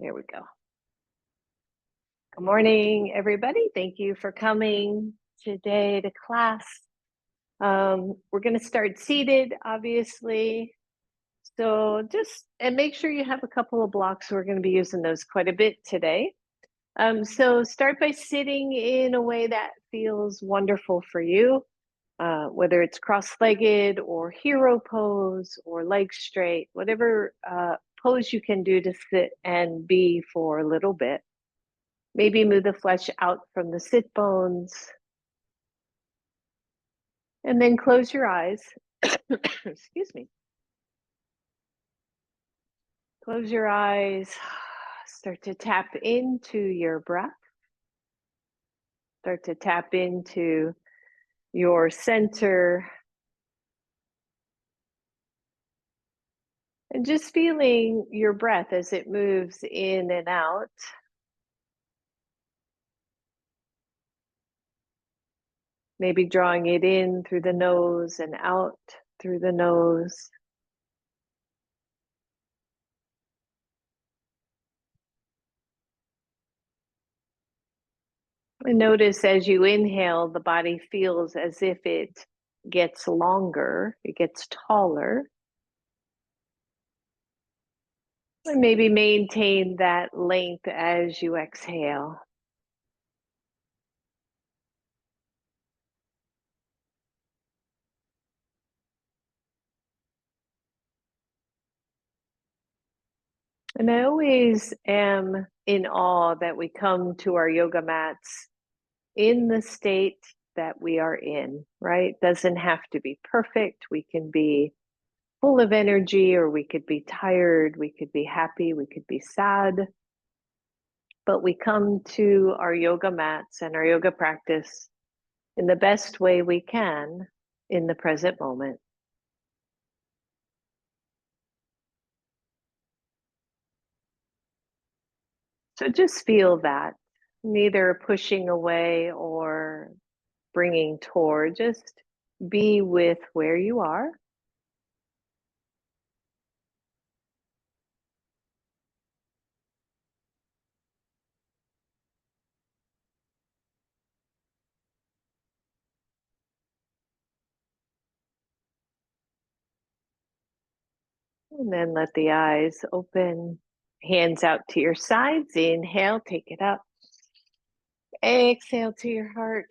There we go. Good morning, everybody. Thank you for coming today to class. We're going to start seated, obviously. So and make sure you have a couple of blocks. We're going to be using those quite a bit today. So start by sitting in a way that feels wonderful for you, whether it's cross-legged or hero pose or legs straight, whatever pose you can do to sit and be for a little bit. Maybe move the flesh out from the sit bones. And then close your eyes. Excuse me. Close your eyes. Start to tap into your breath. Start to tap into your center. And just feeling your breath as it moves in and out. Maybe drawing it in through the nose and out through the nose. And notice as you inhale, the body feels as if it gets longer, it gets taller. And maybe maintain that length as you exhale. And I always am in awe that we come to our yoga mats in the state that we are in, right? Doesn't have to be perfect. We can be full of energy, or we could be tired, we could be happy, we could be sad. But we come to our yoga mats and our yoga practice in the best way we can in the present moment. So just feel that, neither pushing away or bringing toward, just be with where you are. And then let the eyes open, hands out to your sides. Inhale, take it up. Exhale to your heart.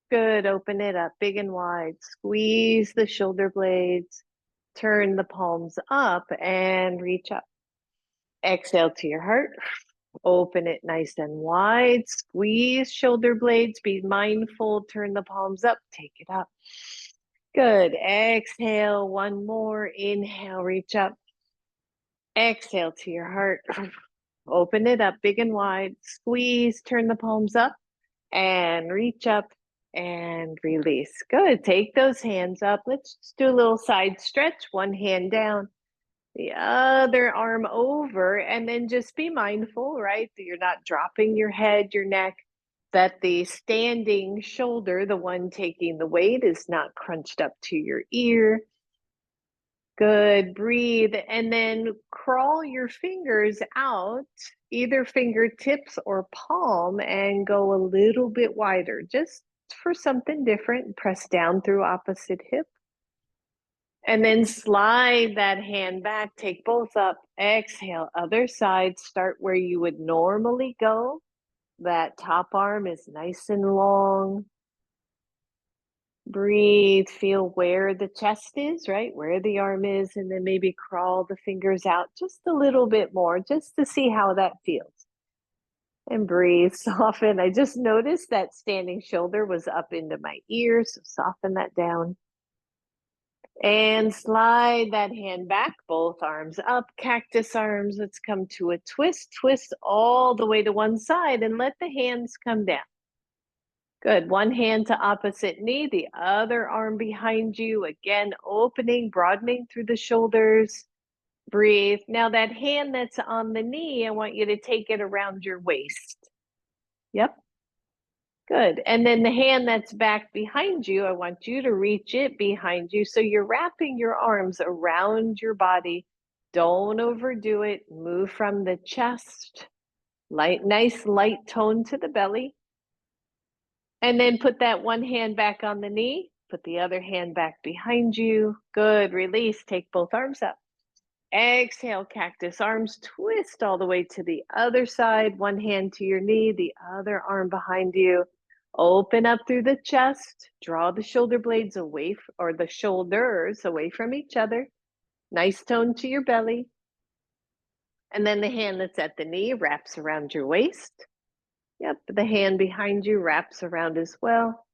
Good, open it up big and wide. Squeeze the shoulder blades. Turn the palms up and reach up. Exhale to your heart. Open it nice and wide. Squeeze shoulder blades. Be mindful. Turn the palms up. Take it up. Good. Exhale. One more. Inhale. Reach up. Exhale to your heart. Open it up big and wide. Squeeze. Turn the palms up and reach up and release. Good. Take those hands up. Let's just do a little side stretch. One hand down, the other arm over, and then just be mindful, right? That you're not dropping your head, your neck, that the standing shoulder, the one taking the weight, is not crunched up to your ear. Good. Breathe. And then crawl your fingers out, either fingertips or palm, and go a little bit wider, just for something different. Press down through opposite hip. And then slide that hand back, take both up, exhale, other side, start where you would normally go. That top arm is nice and long. Breathe, feel where the chest is, right? Where the arm is, and then maybe crawl the fingers out just a little bit more, just to see how that feels. And breathe, soften. I just noticed that standing shoulder was up into my ear, so soften that down. And slide that hand back, both arms up, cactus arms. Let's come to a twist. Twist all the way to one side and let the hands come down. Good. One hand to opposite knee, the other arm behind you. Again, opening, broadening through the shoulders. Breathe. Now that hand that's on the knee, I want you to take it around your waist. Yep. Good. And then the hand that's back behind you, I want you to reach it behind you. So you're wrapping your arms around your body Don't overdo it. Move from the chest, nice light tone to the belly. And then put that one hand back on the knee, put the other hand back behind you. Good, release, take both arms up. Exhale, cactus arms, twist all the way to the other side, one hand to your knee, the other arm behind you. Open up through the chest, draw the shoulder blades away, or the shoulders away from each other. Nice tone to your belly. And then the hand that's at the knee wraps around your waist. Yep, the hand behind you wraps around as well.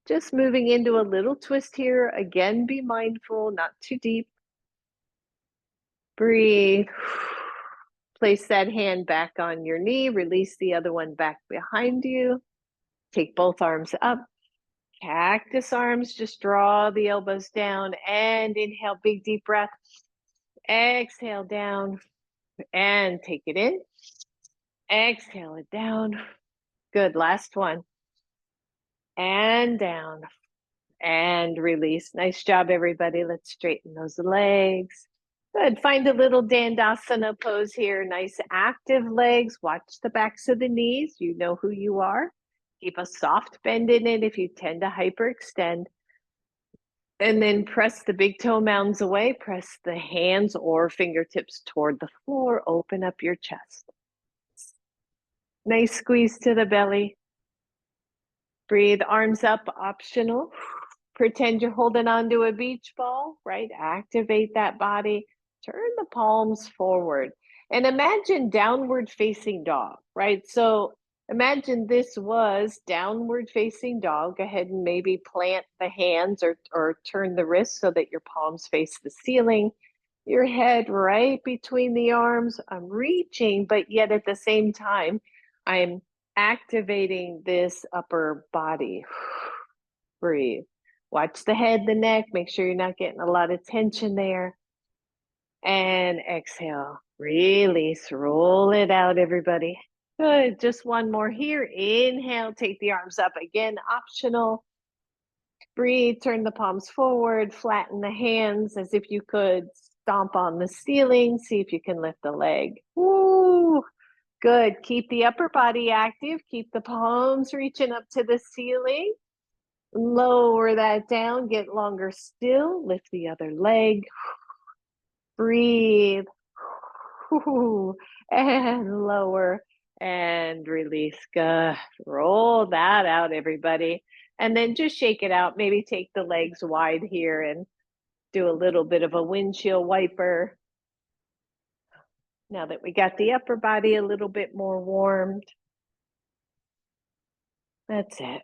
Just moving into a little twist here. Again, be mindful, not too deep. Breathe. Place that hand back on your knee. Release the other one back behind you. Take both arms up. Cactus arms, just draw the elbows down and inhale, big deep breath. Exhale down and take it in. Exhale it down. Good, last one. And down and release. Nice job, everybody. Let's straighten those legs. Good, find a little Dandasana pose here. Nice active legs. Watch the backs of the knees. You know who you are. Keep a soft bend in it if you tend to hyperextend. And then press the big toe mounds away. Press the hands or fingertips toward the floor. Open up your chest. Nice squeeze to the belly. Breathe, arms up, optional. Pretend you're holding onto a beach ball, right? Activate that body. Turn the palms forward. And imagine downward facing dog, right? So imagine this was downward facing dog. Go ahead and maybe plant the hands or turn the wrists so that your palms face the ceiling. Your head right between the arms. I'm reaching, but yet at the same time, I'm activating this upper body. Breathe. Watch the head, the neck. Make sure you're not getting a lot of tension there. And exhale. Release. Roll it out, everybody. Good. Just one more here. Inhale. Take the arms up again. Optional. Breathe. Turn the palms forward. Flatten the hands as if you could stomp on the ceiling. See if you can lift the leg. Woo! Good. Keep the upper body active. Keep the palms reaching up to the ceiling. Lower that down. Get longer still. Lift the other leg. Breathe. And lower and release. Good. Roll that out, everybody. And then just shake it out. Maybe take the legs wide here and do a little bit of a windshield wiper. Now that we got the upper body a little bit more warmed. That's it.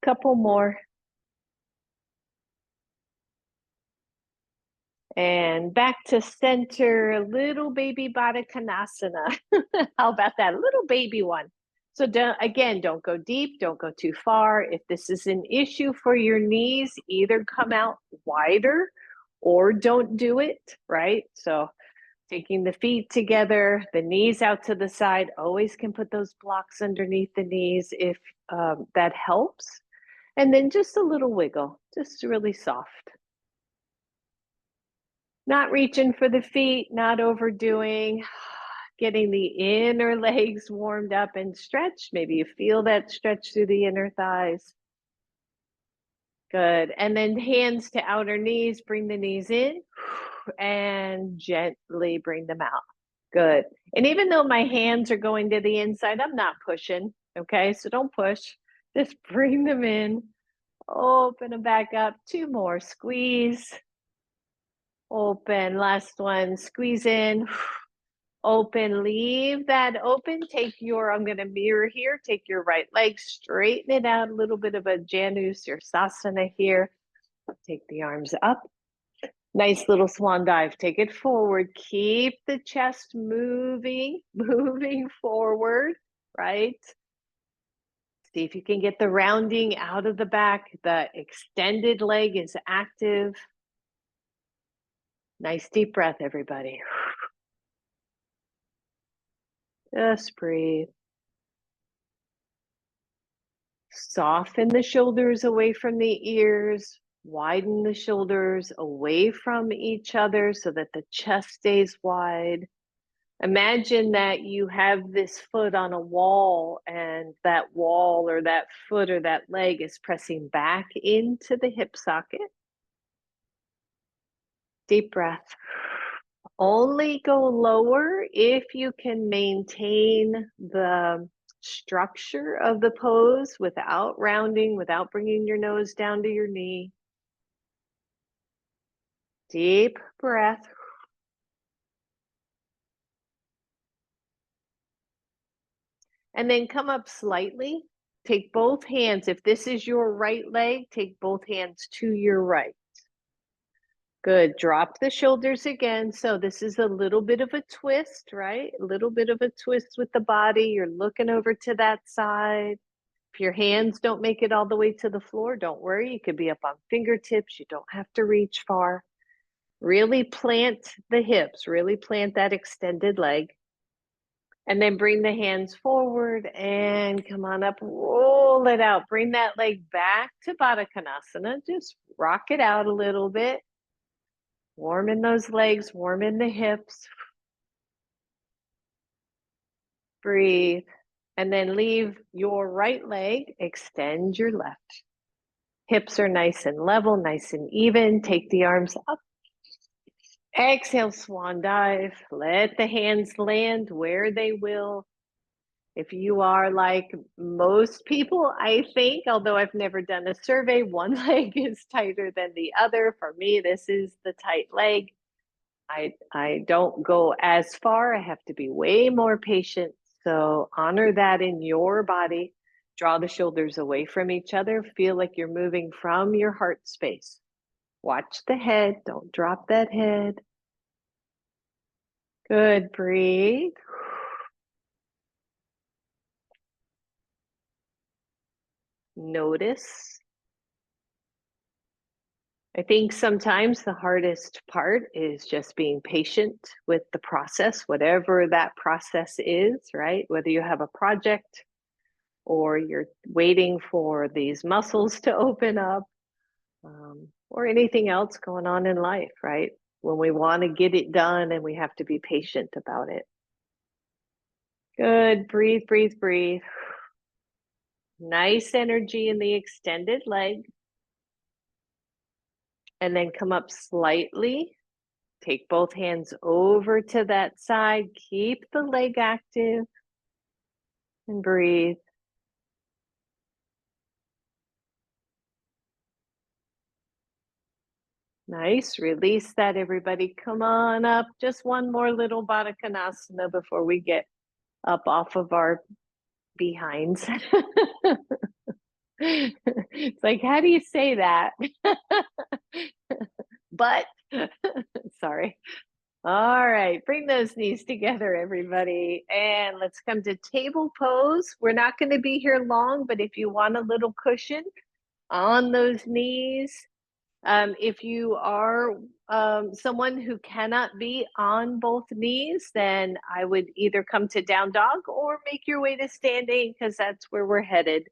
Couple more. And back to center, little baby Baddha Konasana. How about that? A little baby one. So don't go deep, don't go too far. If this is an issue for your knees, either come out wider or don't do it, right? So taking the feet together, the knees out to the side, always can put those blocks underneath the knees if that helps. And then just a little wiggle, just really soft. Not reaching for the feet, not overdoing, getting the inner legs warmed up and stretched. Maybe you feel that stretch through the inner thighs. Good. And then hands to outer knees, bring the knees in and gently bring them out. Good. And even though my hands are going to the inside, I'm not pushing. Okay. So don't push. Just bring them in. Open them back up. Two more. Squeeze. Open. Last one. Squeeze in. Open. Leave that open. I'm going to mirror here. Take your right leg, straighten it out. A little bit of a Janu Sirsasana here. Take the arms up. Nice little swan dive. Take it forward. Keep the chest moving forward, right? See if you can get the rounding out of the back. The extended leg is active. Nice deep breath, everybody. Just breathe. Soften the shoulders away from the ears. Widen the shoulders away from each other so that the chest stays wide. Imagine that you have this foot on a wall and that wall or that foot or that leg is pressing back into the hip socket. Deep breath. Only go lower if you can maintain the structure of the pose without rounding, without bringing your nose down to your knee. Deep breath. And then come up slightly. Take both hands. If this is your right leg, take both hands to your right. Good. Drop the shoulders again. So this is a little bit of a twist, right? A little bit of a twist with the body. You're looking over to that side. If your hands don't make it all the way to the floor, don't worry. You could be up on fingertips. You don't have to reach far. Really plant the hips. Really plant that extended leg. And then bring the hands forward and come on up, roll it out. Bring that leg back to Baddha Konasana. Just rock it out a little bit. Warm in those legs, warm in the hips. Breathe. And then leave your right leg, extend your left. Hips are nice and level, nice and even. Take the arms up. Exhale, swan dive. Let the hands land where they will. If you are like most people, I think, although I've never done a survey, one leg is tighter than the other. For me, this is the tight leg. I don't go as far. I have to be way more patient. So honor that in your body. Draw the shoulders away from each other. Feel like you're moving from your heart space. Watch the head. Don't drop that head. Good. Breathe. Notice. I think sometimes the hardest part is just being patient with the process, whatever that process is, right? Whether you have a project or you're waiting for these muscles to open up, or anything else going on in life, right? When we want to get it done and we have to be patient about it. Good. Breathe, breathe, breathe. Nice energy in the extended leg. And then come up slightly. Take both hands over to that side. Keep the leg active and breathe. Nice. Release that, everybody. Come on up. Just one more little Baddha Konasana before we get up off of our behinds. It's like, how do you say that? But, sorry. All right, bring those knees together, everybody. And let's come to table pose. We're not going to be here long, but if you want a little cushion on those knees, if you are someone who cannot be on both knees, then I would either come to down dog or make your way to standing because that's where we're headed.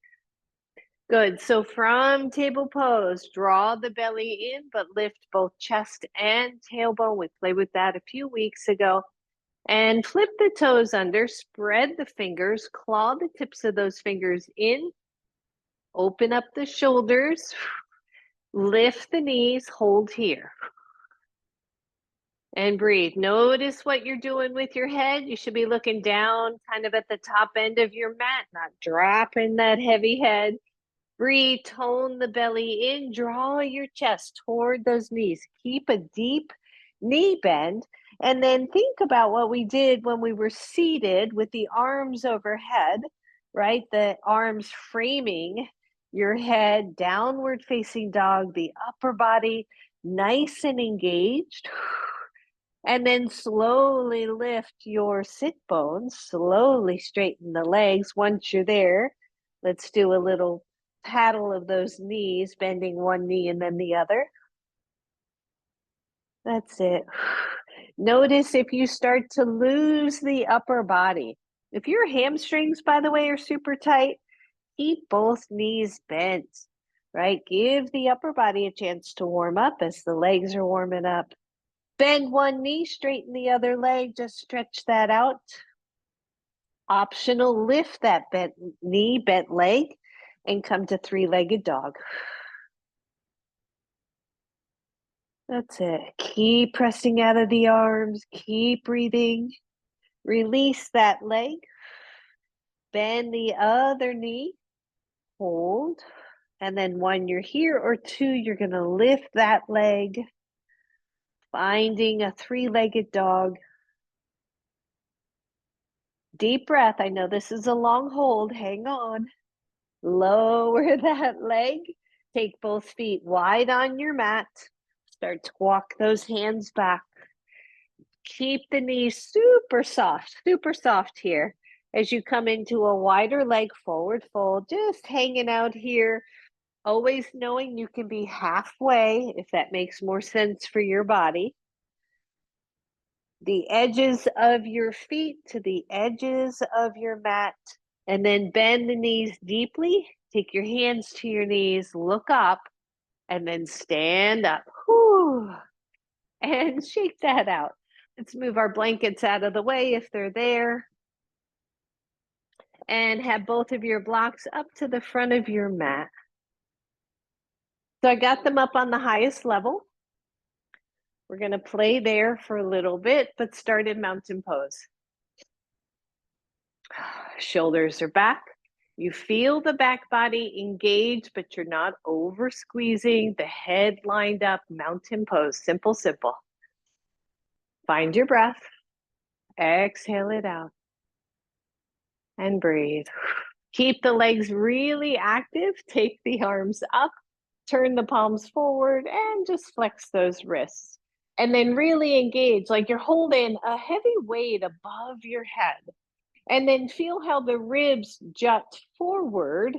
Good. So from table pose, draw the belly in, but lift both chest and tailbone. We played with that a few weeks ago. And flip the toes under, spread the fingers, claw the tips of those fingers in, open up the shoulders, lift the knees, hold here. And breathe. Notice what you're doing with your head. You should be looking down kind of at the top end of your mat, not dropping that heavy head. Breathe, tone the belly in, draw your chest toward those knees. Keep a deep knee bend. And then think about what we did when we were seated with the arms overhead, right? The arms framing your head, downward facing dog, the upper body nice and engaged. And then slowly lift your sit bones, slowly straighten the legs. Once you're there, let's do a little paddle of those knees, bending one knee and then the other. That's it. Notice if you start to lose the upper body. If your hamstrings, by the way, are super tight, keep both knees bent. right? Give the upper body a chance to warm up as the legs are warming up. Bend one knee, straighten the other leg, just stretch that out. Optional, lift that bent knee, bent leg, and come to three-legged dog. That's it. Keep pressing out of the arms, keep breathing. Release that leg. Bend the other knee, hold. And then when you're here or two, you're going to lift that leg, finding a three-legged dog. Deep breath. I know this is a long hold. Hang on. Lower that leg. Take both feet wide on your mat. Start to walk those hands back. Keep the knees super soft here. As you come into a wider leg forward fold, just hanging out here. Always knowing you can be halfway if that makes more sense for your body. The edges of your feet to the edges of your mat, and then bend the knees deeply. Take your hands to your knees, look up, and then stand up. Whew. And shake that out. Let's move our blankets out of the way if they're there. And have both of your blocks up to the front of your mat. So I got them up on the highest level. We're going to play there for a little bit, but start in mountain pose. Shoulders are back. You feel the back body engage, but you're not over squeezing. The head lined up, mountain pose. Simple, simple. Find your breath. Exhale it out. And breathe. Keep the legs really active. Take the arms up. Turn the palms forward and just flex those wrists. And then really engage, like you're holding a heavy weight above your head. And then feel how the ribs jut forward.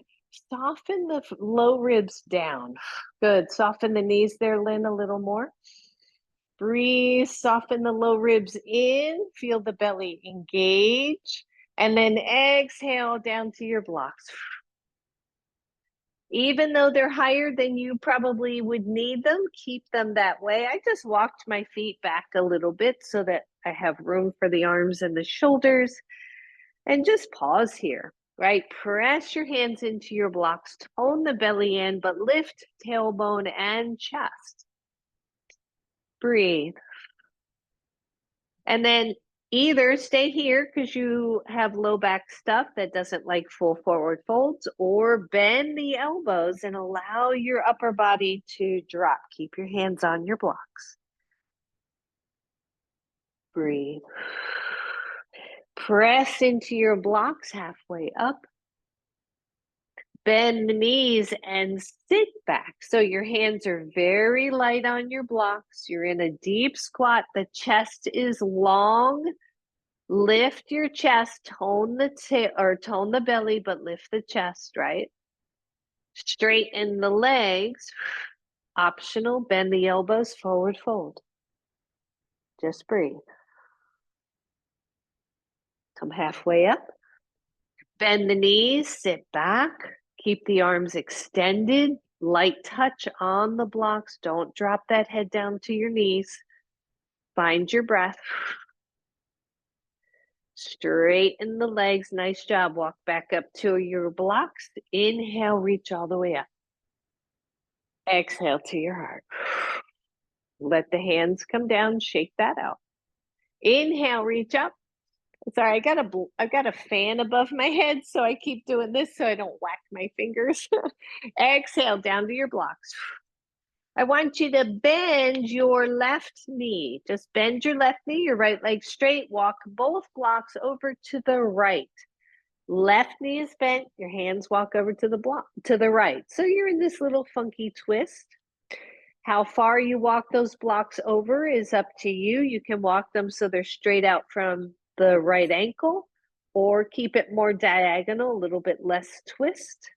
Soften the low ribs down. Good. Soften the knees there, Lynn, a little more. Breathe. Soften the low ribs in. Feel the belly engage. And then exhale down to your blocks. Even though they're higher than you probably would need them, keep them that way. I just walked my feet back a little bit so that I have room for the arms and the shoulders. And just pause here, right? Press your hands into your blocks, tone the belly in, but lift tailbone and chest. Breathe. And then either stay here because you have low back stuff that doesn't like full forward folds, or bend the elbows and allow your upper body to drop. Keep your hands on your blocks. Breathe. Press into your blocks halfway up. Bend the knees and sit back. So your hands are very light on your blocks. You're in a deep squat. The chest is long. Lift your chest, tone the belly, but lift the chest, right? Straighten the legs. Optional, bend the elbows, forward fold. Just breathe. Come halfway up. Bend the knees, sit back. Keep the arms extended. Light touch on the blocks. Don't drop that head down to your knees. Find your breath. Straighten the legs. Nice job. Walk back up to your blocks. Inhale, reach all the way up. Exhale to your heart. Let the hands come down. Shake that out. Inhale, reach up. Sorry, I've got a fan above my head, so I keep doing this so I don't whack my fingers. Exhale down to your blocks. I want you to bend your left knee. Just bend your left knee, your right leg straight. Walk both blocks over to the right. Left knee is bent. Your hands walk over to the right. So you're in this little funky twist. How far you walk those blocks over is up to you. You can walk them so they're straight out from the right ankle, or keep it more diagonal, a little bit less twist.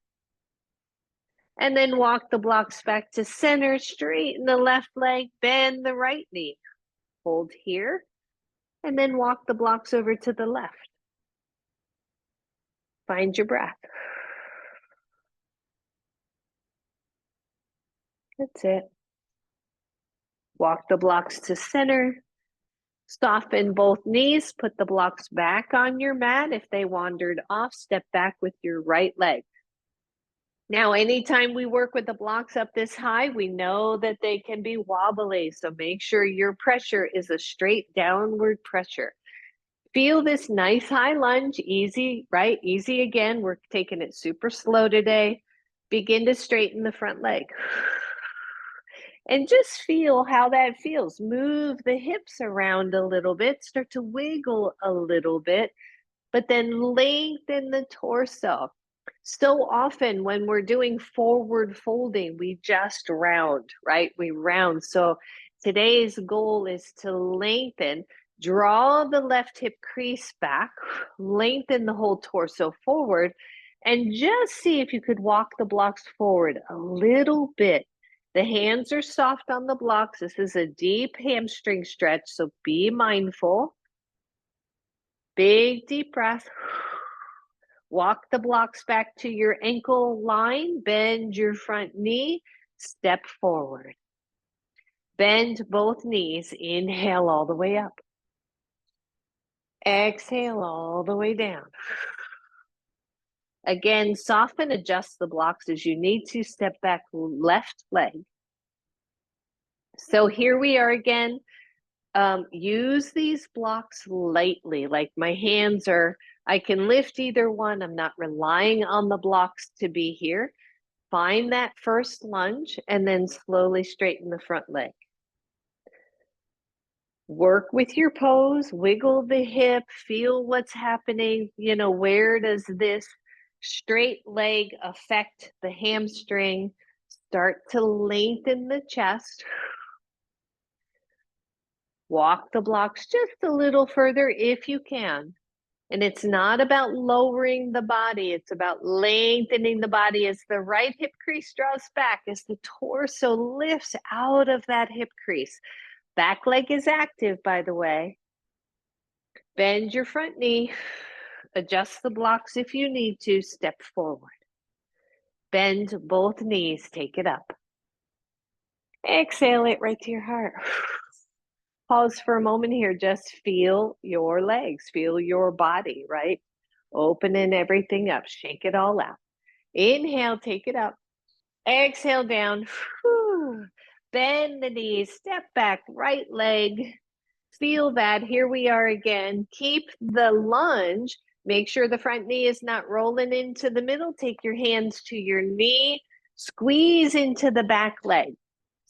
And then walk the blocks back to center, straighten the left leg, bend the right knee. Hold here, and then walk the blocks over to the left. Find your breath. That's it. Walk the blocks to center. Soften both knees. Put the blocks back on your mat. If they wandered off, step back with your right leg. Now, anytime we work with the blocks up this high, we know that they can be wobbly. So make sure your pressure is a straight downward pressure. Feel this nice high lunge, easy, right? Easy again. We're taking it super slow today. Begin to straighten the front leg. And just feel how that feels. Move the hips around a little bit, start to wiggle a little bit, but then lengthen the torso. So often when we're doing forward folding, we just round, right? We round. So today's goal is to lengthen, draw the left hip crease back, lengthen the whole torso forward, and just see if you could walk the blocks forward a little bit. The hands are soft on the blocks. This is a deep hamstring stretch, so be mindful. Big deep breath. Walk the blocks back to your ankle line, bend your front knee, step forward. Bend both knees, inhale all the way up. Exhale all the way down. Again, soften, adjust the blocks as you need to. Step back left leg. So here we are again. Use these blocks lightly, like my hands are, I can lift either one. I'm not relying on the blocks to be here. Find that first lunge and then slowly straighten the front leg. Work with your pose, wiggle the hip, feel what's happening. You know, where does this straight leg affect the hamstring? Start to lengthen the chest. Walk the blocks just a little further if you can. And it's not about lowering the body, it's about lengthening the body as the right hip crease draws back, as the torso lifts out of that hip crease. Back leg is active, by the way. Bend your front knee, adjust the blocks if you need to, step forward. Bend both knees, take it up. Exhale it right to your heart. Pause for a moment here. Just feel your legs, feel your body, right? Opening everything up, shake it all out. Inhale, take it up. Exhale down. Bend the knees, step back, right leg. Feel that. Here we are again. Keep the lunge. Make sure the front knee is not rolling into the middle. Take your hands to your knee. Squeeze into the back leg.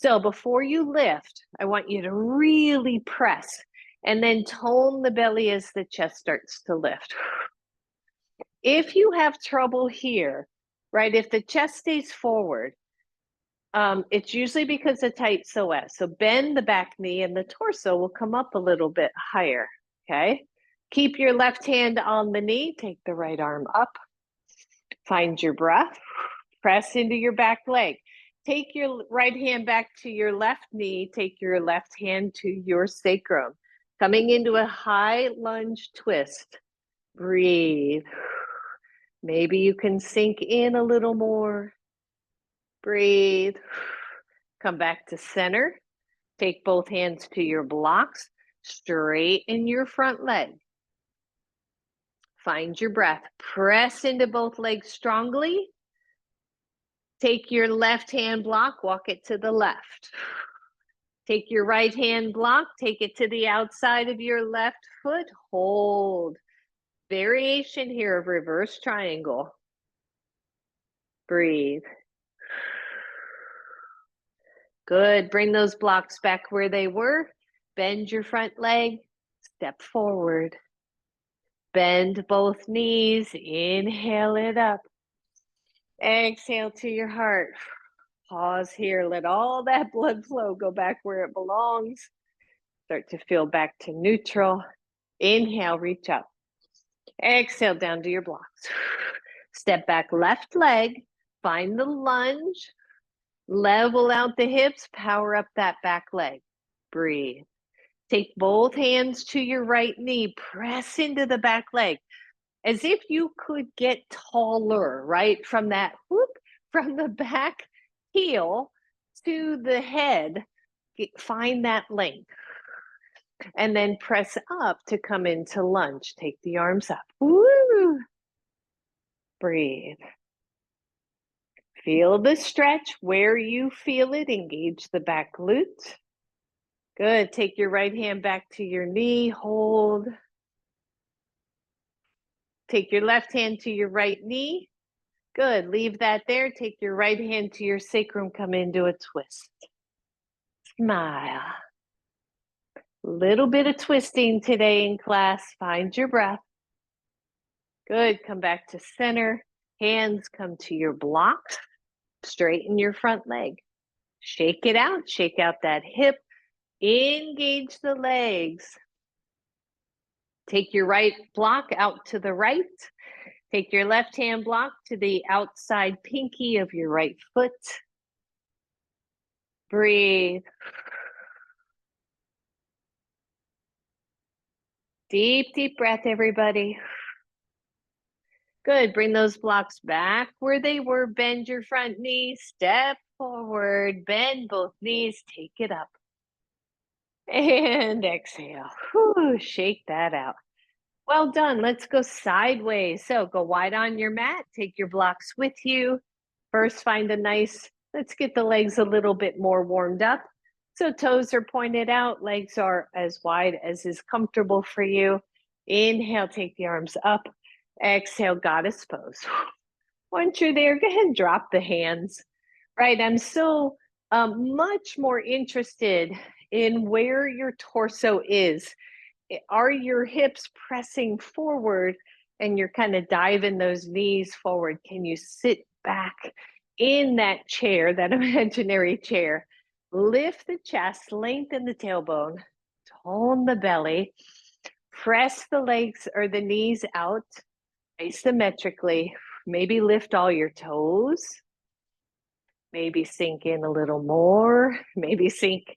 So before you lift, I want you to really press and then tone the belly as the chest starts to lift. If you have trouble here, right, if the chest stays forward, it's usually because of tight psoas. So bend the back knee and the torso will come up a little bit higher, okay? Keep your left hand on the knee, take the right arm up. Find your breath, press into your back leg. Take your right hand back to your left knee, take your left hand to your sacrum. Coming into a high lunge twist. Breathe. Maybe you can sink in a little more. Breathe. Come back to center. Take both hands to your blocks. Straighten your front leg. Find your breath. Press into both legs strongly. Take your left hand block, walk it to the left. Take your right hand block, take it to the outside of your left foot. Hold. Variation here of reverse triangle. Breathe. Good. Bring those blocks back where they were. Bend your front leg. Step forward. Bend both knees. Inhale it up. Exhale to your heart. Pause here. Let all that blood flow go back where it belongs. Start to feel back to neutral. Inhale, reach up. Exhale down to your blocks. Step back left leg. Find the lunge. Level out the hips. Power up that back leg. Breathe. Take both hands to your right knee. Press into the back leg as if you could get taller, right? From that whoop, from the back heel. to the head. Find that length. And then press up to come into lunge. Take the arms up. Woo! Breathe. Feel the stretch where you feel it. Engage the back glute. Good. Take your right hand back to your knee. Hold. Take your left hand to your right knee. Good. Leave that there. Take your right hand to your sacrum. Come into a twist. Smile. Little bit of twisting today in class. Find your breath. Good. Come back to center. Hands come to your blocks. Straighten your front leg. Shake it out. Shake out that hip. Engage the legs. Take your right block out to the right. Take your left hand block to the outside pinky of your right foot. Breathe. Deep, deep breath, everybody. Good. Bring those blocks back where they were. Bend your front knee. Step forward. Bend both knees. Take it up. And exhale. Whew, shake that out. Well done. Let's go sideways. So go wide on your mat. Take your blocks with you. First, find a nice, let's get the legs a little bit more warmed up. So toes are pointed out. Legs are as wide as is comfortable for you. Inhale, take the arms up. Exhale, goddess pose. Once you're there, go ahead and drop the hands. Right, I'm so much more interested in where your torso is. Are your hips pressing forward and you're kind of diving those knees forward? Can you sit back in that chair, that imaginary chair? Lift the chest, lengthen the tailbone, tone the belly, press the legs or the knees out isometrically. Maybe lift all your toes. Maybe sink in a little more. Maybe sink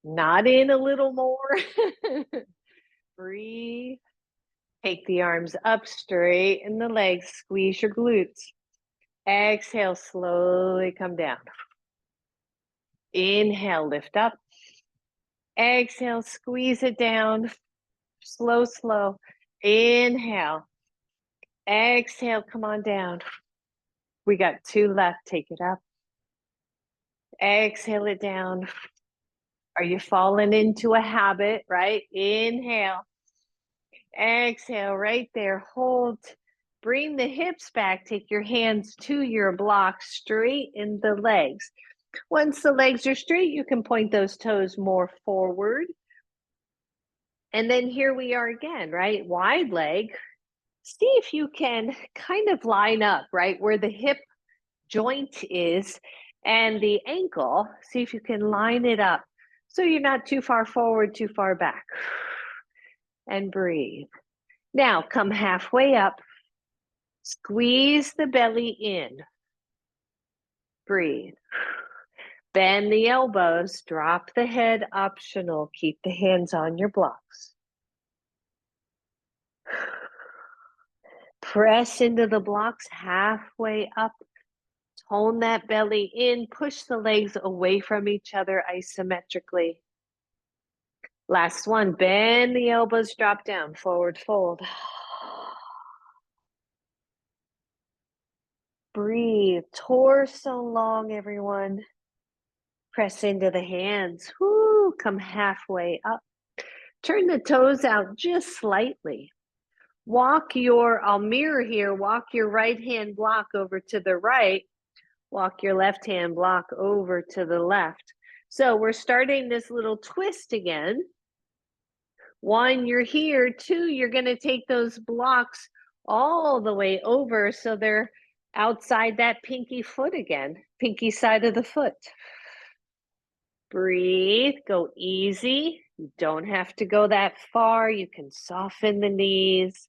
not in a little more. Breathe. Take the arms up, straighten the legs, squeeze your glutes. Exhale, slowly come down. Inhale, lift up. Exhale, squeeze it down. Slow, slow. Inhale. Exhale, come on down. We got 2 left. Take it up. Exhale it down. Are you falling into a habit, right? Inhale. Exhale, right there. Hold. Bring the hips back. Take your hands to your block. Straighten the legs. Once the legs are straight, you can point those toes more forward. And then here we are again, right? Wide leg. See if you can kind of line up, right? Where the hip joint is and the ankle. See if you can line it up so you're not too far forward, too far back. And breathe. Now come halfway up. Squeeze the belly in. Breathe. Bend the elbows, drop the head, optional. Keep the hands on your blocks. Press into the blocks halfway up. Tone that belly in. Push the legs away from each other isometrically. Last one. Bend the elbows, drop down, forward fold. Breathe. Torso long, everyone. Press into the hands. Whoo, come halfway up. Turn the toes out just slightly. I'll mirror here, walk your right hand block over to the right. Walk your left hand block over to the left. So we're starting this little twist again. 1, you're here. 2, you're going to take those blocks all the way over so they're outside that pinky foot again, pinky side of the foot. Breathe, go easy. You don't have to go that far. You can soften the knees.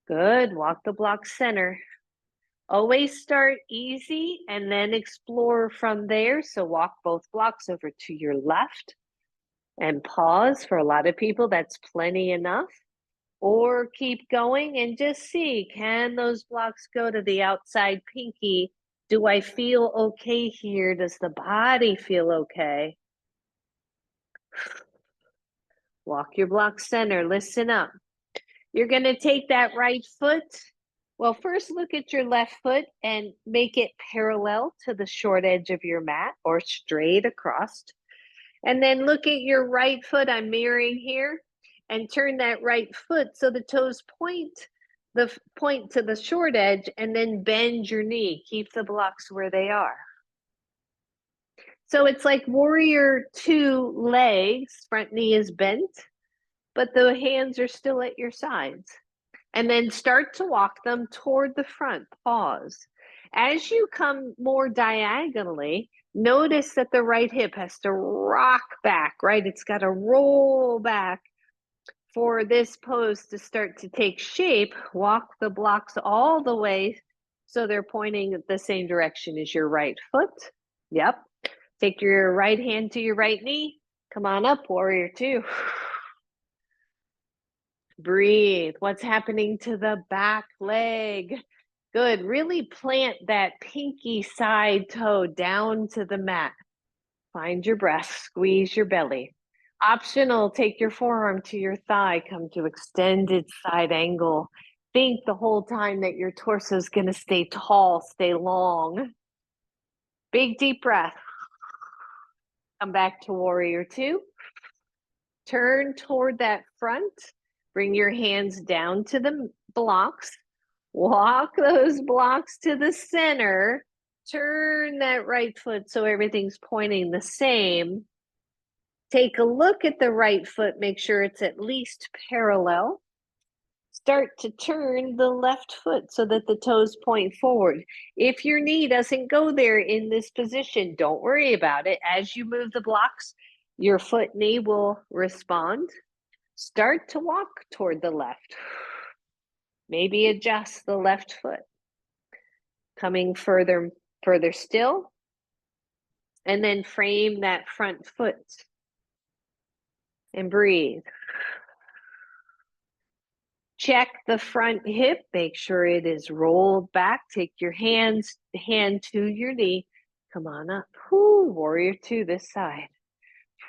Good, walk the block center. Always start easy and then explore from there. So walk both blocks over to your left and pause. For a lot of people, that's plenty enough. Or keep going and just see, can those blocks go to the outside pinky? Do I feel okay here? Does the body feel okay? Walk your block center, listen up. You're gonna take that right foot. Well, first look at your left foot and make it parallel to the short edge of your mat or straight across. And then look at your right foot, I'm mirroring here, and turn that right foot so the toes point to the short edge, and then bend your knee. Keep the blocks where they are. So it's like warrior two legs, front knee is bent, but the hands are still at your sides. And then start to walk them toward the front, pause. As you come more diagonally, notice that the right hip has to rock back, right? It's got to roll back. For this pose to start to take shape, walk the blocks all the way so they're pointing the same direction as your right foot. Yep. Take your right hand to your right knee. Come on up, warrior two. Breathe. What's happening to the back leg? Good. Really plant that pinky side toe down to the mat. Find your breath. Squeeze your belly. Optional, take your forearm to your thigh. Come to extended side angle. Think the whole time that your torso is going to stay tall, stay long. Big deep breath. Come back to warrior two. Turn toward that front. Bring your hands down to the blocks. Walk those blocks to the center. Turn that right foot so everything's pointing the same. Take a look at the right foot. Make sure it's at least parallel. Start to turn the left foot so that the toes point forward. If your knee doesn't go there in this position, don't worry about it. As you move the blocks, your foot knee will respond. Start to walk toward the left. Maybe adjust the left foot. Coming further still. And then frame that front foot. And breathe. Check the front hip. Make sure it is rolled back. Take your hand to your knee. Come on up. Whoo, warrior two this side.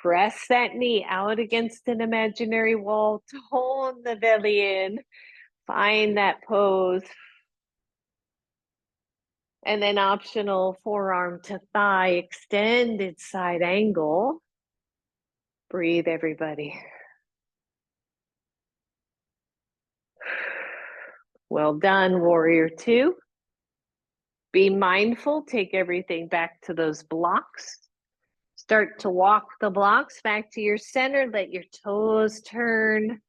Press that knee out against an imaginary wall. Tone the belly in. Find that pose. And then optional forearm to thigh, extended side angle. Breathe, everybody. Well done, warrior two. Be mindful, take everything back to those blocks. Start to walk the blocks back to your center. Let your toes turn.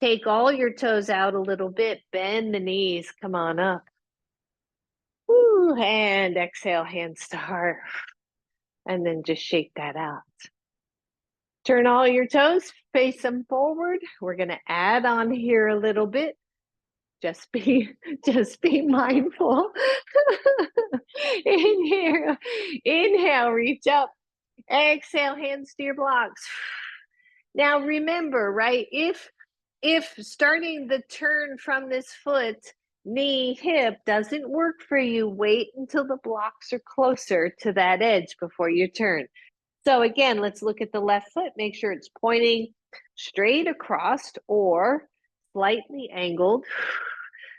Take all your toes out a little bit. Bend the knees. Come on up. Woo, and exhale, hands to heart. And then just shake that out. Turn all your toes, face them forward. We're going to add on here a little bit. Just be mindful. Inhale, reach up. Exhale, hands to your blocks. Now remember, right? If starting the turn from this foot, knee, hip doesn't work for you, wait until the blocks are closer to that edge before you turn. So again, let's look at the left foot. Make sure it's pointing straight across or slightly angled.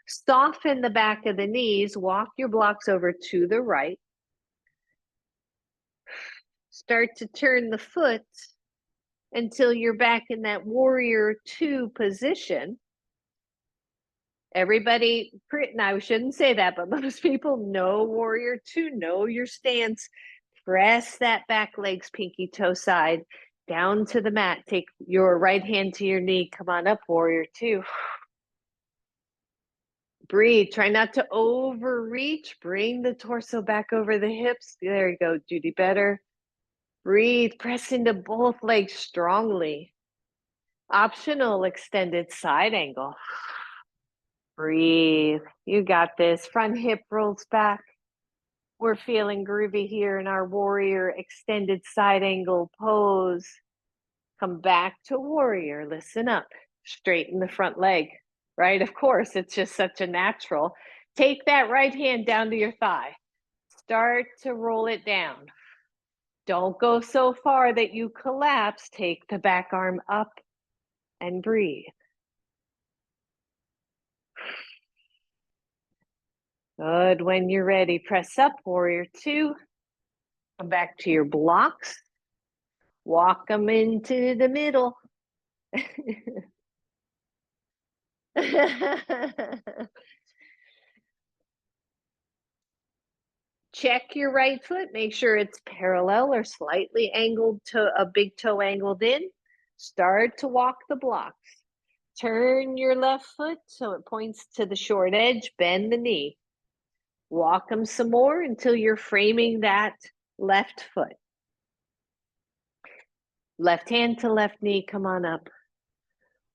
Soften the back of the knees. Walk your blocks over to the right. Start to turn the foot until you're back in that warrior two position. Everybody, I shouldn't say that, but most people know warrior two, know your stance. Press that back leg's pinky toe side down to the mat. Take your right hand to your knee. Come on up, warrior two. Breathe. Try not to overreach. Bring the torso back over the hips. There you go, Judy. Better. Breathe. Press into both legs strongly. Optional extended side angle. Breathe. You got this. Front hip rolls back. We're feeling groovy here in our warrior extended side angle pose. Come back to warrior. Listen up. Straighten the front leg, right? Of course, it's just such a natural. Take that right hand down to your thigh. Start to roll it down. Don't go so far that you collapse. Take the back arm up and breathe. Good. When you're ready, press up, warrior two. Come back to your blocks. Walk them into the middle. Check your right foot. Make sure it's parallel or slightly angled to a big toe angled in. Start to walk the blocks. Turn your left foot so it points to the short edge. Bend the knee. Walk them some more until you're framing that left foot. Left hand to left knee, come on up.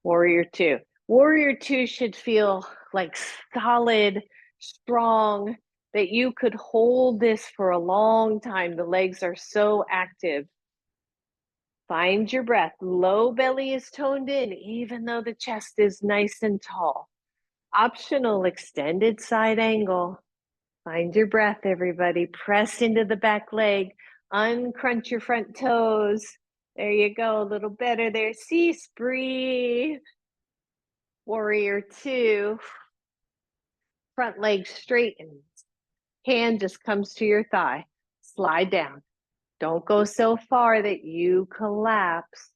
Warrior two. Warrior two should feel like solid, strong, that you could hold this for a long time. The legs are so active. Find your breath. Low belly is toned in, even though the chest is nice and tall. Optional extended side angle. Find your breath, everybody. Press into the back leg. Uncrunch your front toes. There you go, a little better there. Cease, breathe. Warrior two. Front leg straightens. Hand just comes to your thigh. Slide down. Don't go so far that you collapse,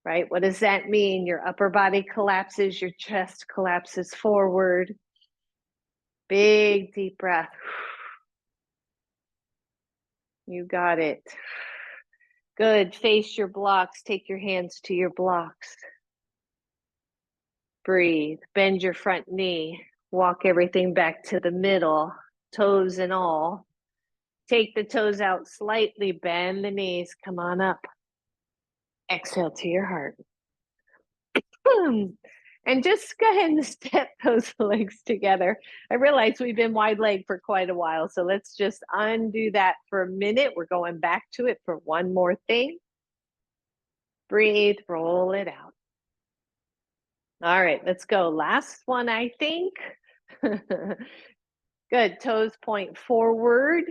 right? What does that mean? Your upper body collapses, your chest collapses forward. Big deep breath. You got it. Good. Face your blocks. Take your hands to your blocks. Breathe. Bend your front knee. Walk everything back to the middle, toes and all. Take the toes out slightly. Bend the knees. Come on up. Exhale to your heart. And just go ahead and step those legs together. I realize we've been wide leg for quite a while, so let's just undo that for a minute. We're going back to it for one more thing. Breathe, roll it out. All right, let's go. Last one, I think. Good. Toes point forward.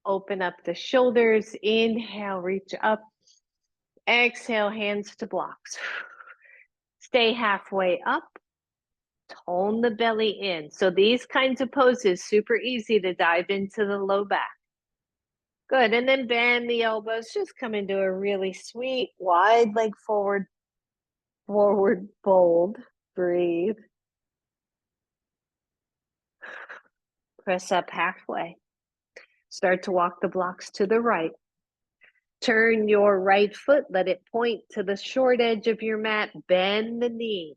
Open up the shoulders. Inhale, reach up. Exhale, hands to blocks. Stay halfway up. Tone the belly in. So these kinds of poses, super easy to dive into the low back. Good. And then bend the elbows. Just come into a really sweet wide leg forward fold. Breathe. Press up halfway. Start to walk the blocks to the right. Turn your right foot. Let it point to the short edge of your mat. Bend the knee.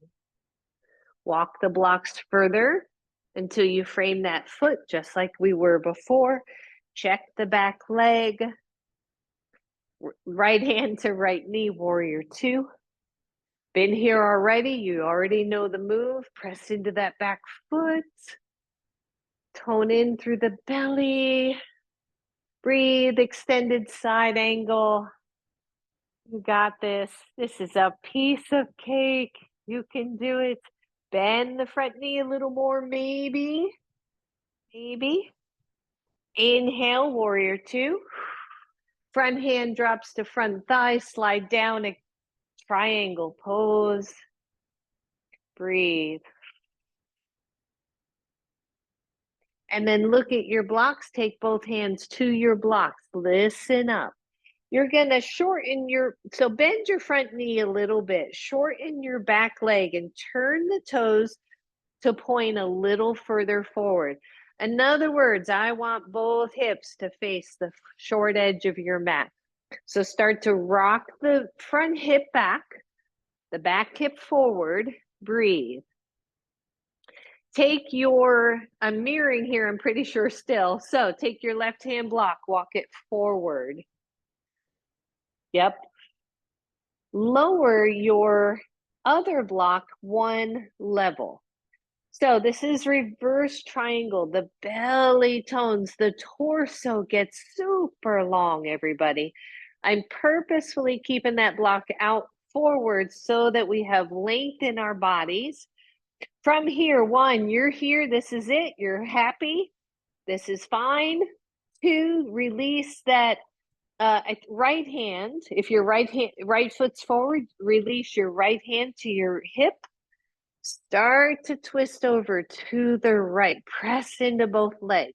Walk the blocks further until you frame that foot just like we were before. Check the back leg. Right hand to right knee, warrior two. Been here already. You already know the move. Press into that back foot. Tone in through the belly. Breathe, extended side angle. You got this. This is a piece of cake. You can do it. Bend the front knee a little more, maybe. Maybe. Inhale, warrior two. Front hand drops to front thigh. Slide down a triangle pose. Breathe. And then look at your blocks. Take both hands to your blocks. Listen up. You're going to shorten so bend your front knee a little bit. Shorten your back leg and turn the toes to point a little further forward. In other words, I want both hips to face the short edge of your mat. So start to rock the front hip back, the back hip forward. Breathe. Take I'm mirroring here, I'm pretty sure still. So take your left hand block, walk it forward. Yep. Lower your other block one level. So this is reverse triangle. The belly tones, the torso gets super long, everybody. I'm purposefully keeping that block out forward so that we have length in our bodies. From here, 1, you're here, this is it, you're happy, this is fine. 2, release that right hand. If your right foot's forward, release your right hand to your hip. Start to twist over to the right. Press into both legs.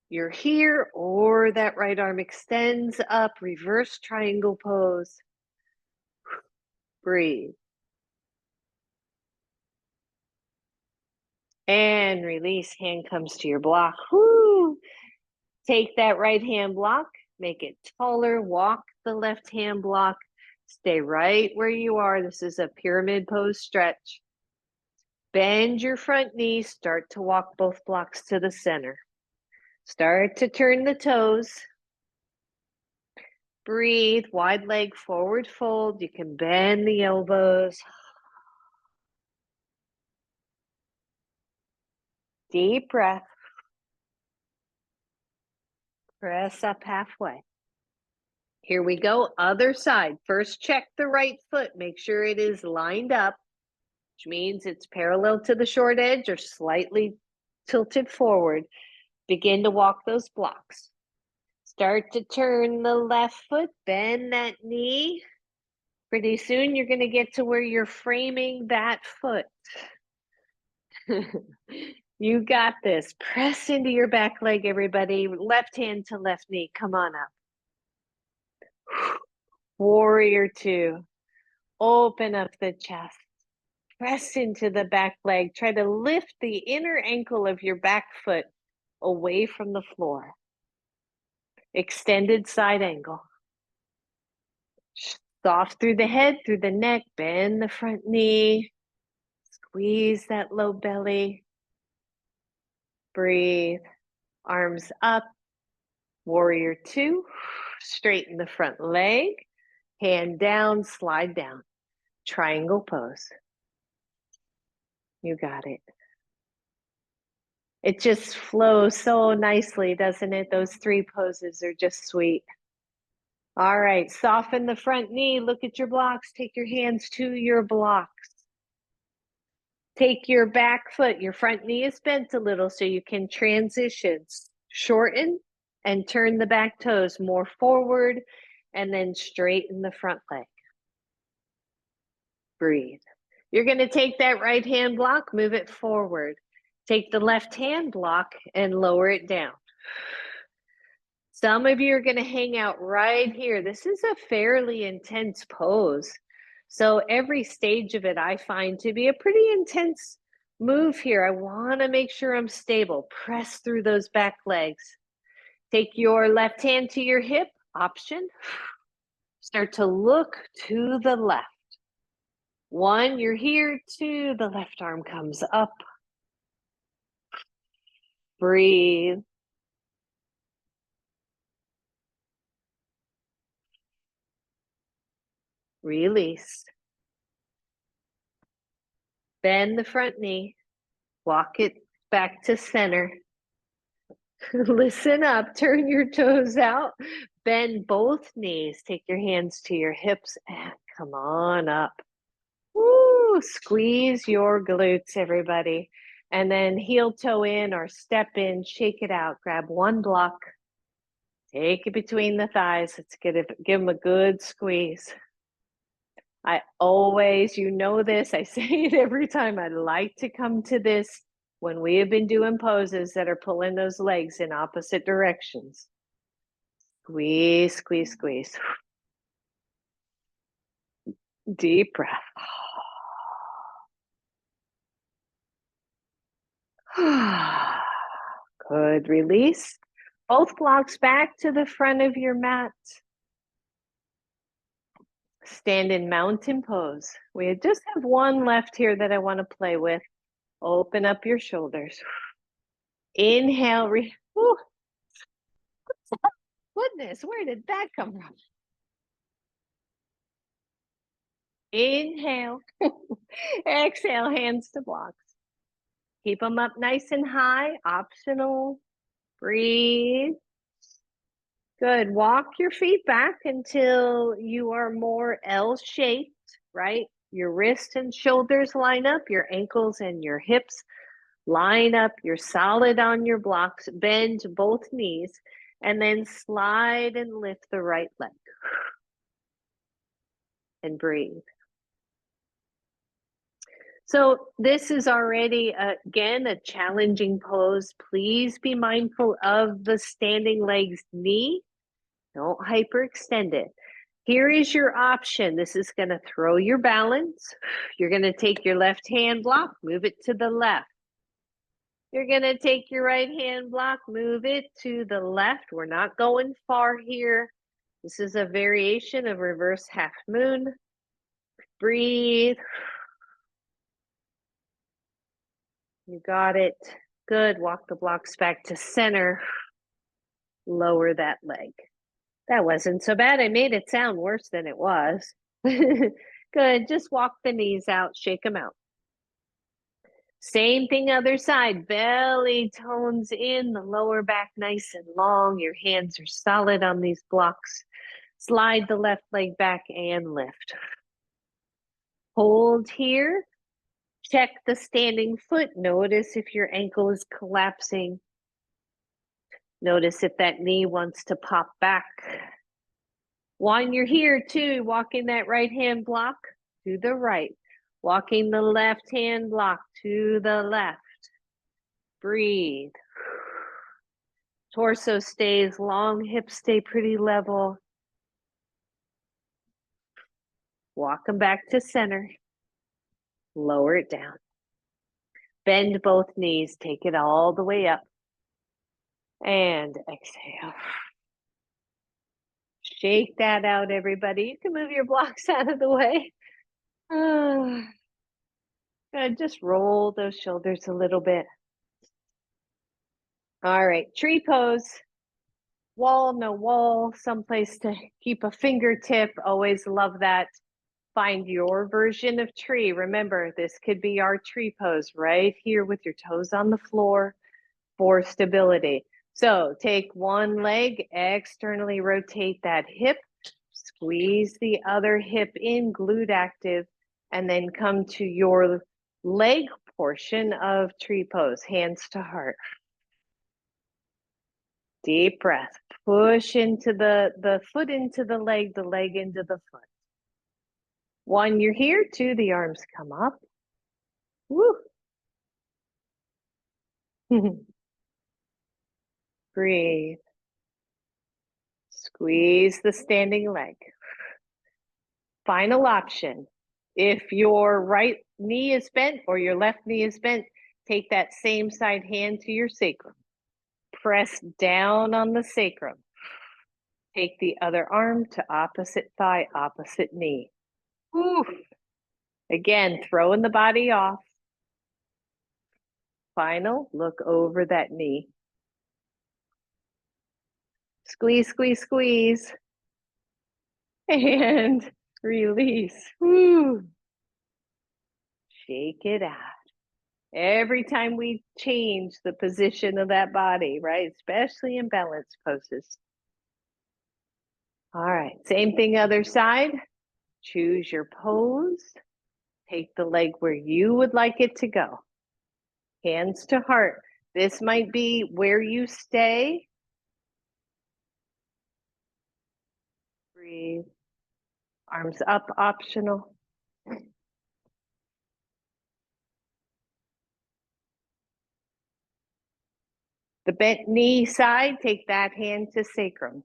You're here, or that right arm extends up, reverse triangle pose. Breathe. And release, hand comes to your block. Whoo! Take that right hand block, make it taller, walk the left hand block, stay right where you are. This is a pyramid pose stretch. Bend your front knee, start to walk both blocks to the center. Start to turn the toes. Breathe, wide leg forward fold. You can bend the elbows. Deep breath. Press up halfway. Here we go, other side. First, check the right foot. Make sure it is lined up, which means it's parallel to the short edge or slightly tilted forward. Begin to walk those blocks. Start to turn the left foot, bend that knee. Pretty soon you're going to get to where you're framing that foot. You got this. Press into your back leg, everybody. Left hand to left knee. Come on up. Warrior 2. Open up the chest. Press into the back leg. Try to lift the inner ankle of your back foot away from the floor. Extended side angle. Soft through the head, through the neck. Bend the front knee. Squeeze that low belly. Breathe. Arms up. Warrior 2. Straighten the front leg. Hand down, slide down. Triangle pose. You got it. It just flows so nicely, doesn't it? Those 3 poses are just sweet. All right, soften the front knee. Look at your blocks. Take your hands to your blocks. Take your back foot. Your front knee is bent a little so you can transition. Shorten and turn the back toes more forward and then straighten the front leg. Breathe. You're going to take that right hand block, move it forward. Take the left hand block and lower it down. Some of you are going to hang out right here. This is a fairly intense pose. So every stage of it I find to be a pretty intense move here. I want to make sure I'm stable. Press through those back legs. Take your left hand to your hip, option. Start to look to the left. 1, you're here. 2, the left arm comes up. Breathe. Release. Bend the front knee. Walk it back to center. Listen up. Turn your toes out. Bend both knees. Take your hands to your hips and come on up. Woo! Squeeze your glutes, everybody. And then heel toe in or step in, shake it out. Grab one block. Take it between the thighs. Let's give them a good squeeze. I always, you know this, I say it every time. I like to come to this when we have been doing poses that are pulling those legs in opposite directions. Squeeze, squeeze, squeeze. Deep breath. Good. Release. Both blocks back to the front of your mat. Stand in mountain pose. We just have one left here that I want to play with. Open up your shoulders. Inhale. Goodness, where did that come from? Inhale. Exhale, hands to blocks. Keep them up nice and high, optional. Breathe. Good. Walk your feet back until you are more L-shaped, right? Your wrists and shoulders line up, your ankles and your hips line up. You're solid on your blocks. Bend both knees and then slide and lift the right leg and breathe. So this is already, again, a challenging pose. Please be mindful of the standing leg's knee. Don't hyperextend it. Here is your option. This is going to throw your balance. You're going to take your left hand block, move it to the left. You're going to take your right hand block, move it to the left. We're not going far here. This is a variation of reverse half moon. Breathe. You got it. Good. Walk the blocks back to center. Lower that leg. That wasn't so bad. I made it sound worse than it was. Good. Just walk the knees out, shake them out. Same thing, other side. Belly tones in, the lower back nice and long. Your hands are solid on these blocks. Slide the left leg back and lift. Hold here. Check the standing foot. Notice if your ankle is collapsing. Notice if that knee wants to pop back. While you're here too, walking that right hand block to the right. Walking the left hand block to the left. Breathe. Torso stays long, hips stay pretty level. Walk them back to center. Lower it down. Bend both knees, take it all the way up. And exhale. Shake that out, everybody. You can move your blocks out of the way. Good. Just roll those shoulders a little bit. All right, tree pose. Wall, no wall, someplace to keep a fingertip. Always love that. Find your version of tree. Remember, this could be our tree pose right here with your toes on the floor for stability. So take one leg, externally rotate that hip, squeeze the other hip in, glute active, and then come to your leg portion of tree pose, hands to heart. Deep breath. Push into the foot into the leg into the foot. One, you're here. Two, the arms come up. Woo. Breathe. Squeeze the standing leg. Final option. If your right knee is bent or your left knee is bent, take that same side hand to your sacrum. Press down on the sacrum. Take the other arm to opposite thigh, opposite knee. Woo. Again, throwing the body off. Final, look over that knee. Squeeze, squeeze, squeeze. And release. Woo. Shake it out. Every time we change the position of that body, right? Especially in balance poses. All right, same thing other side. Choose your pose. Take the leg where you would like it to go. Hands to heart. This might be where you stay. Breathe. Arms up, optional. The bent knee side, take that hand to sacrum.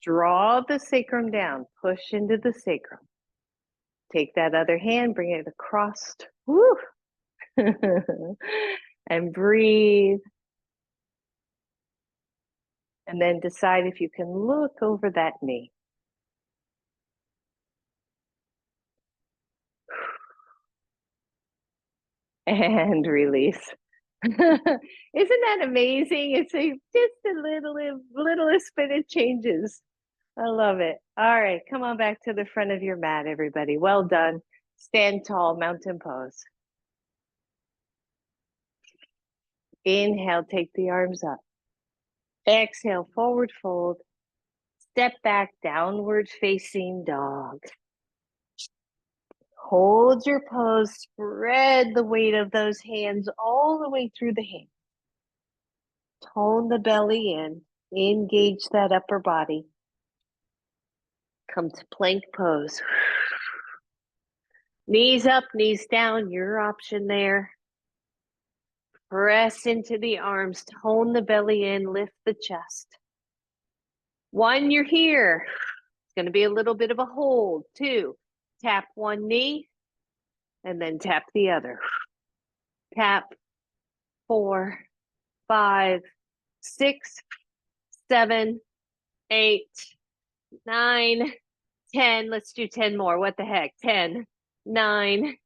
Draw the sacrum down, push into the sacrum. Take that other hand, bring it across. Woo. And breathe. And then decide if you can look over that knee. And release. Isn't that amazing? It's just the littlest bit of changes. I love it. All right, come on back to the front of your mat, everybody. Well done. Stand tall, mountain pose. Inhale, take the arms up. Exhale, forward fold. Step back, downward facing dog. Hold your pose, spread the weight of those hands all the way through the hands. Tone the belly in, engage that upper body. Come to plank pose. Knees up, knees down, your option there. Press into the arms, tone the belly in, lift the chest. 1, you're here. It's going to be a little bit of a hold. 2, tap one knee and then tap the other. Tap. 4, 5, 6, 7, 8, 9, 10. Let's do 10 more. What the heck? 10, 9,